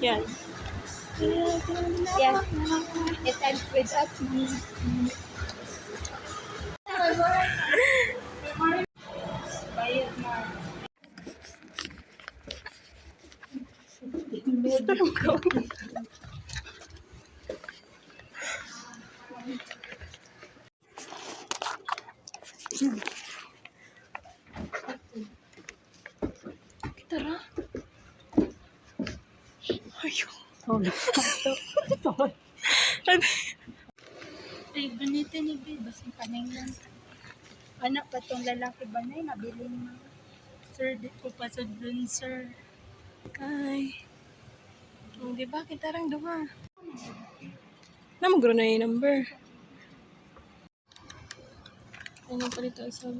Yan. Yes. It ends with us. Bayad na. Tara. Ayun. Ay, ganito ni Bill. Basing panay lang. Anak pa tong lalaki ba na nabili mo? Sir, di ko pa sa dun, sir. Ay. Di ba? Kita rang duha. Namagro na yung number. Ano pa dito sa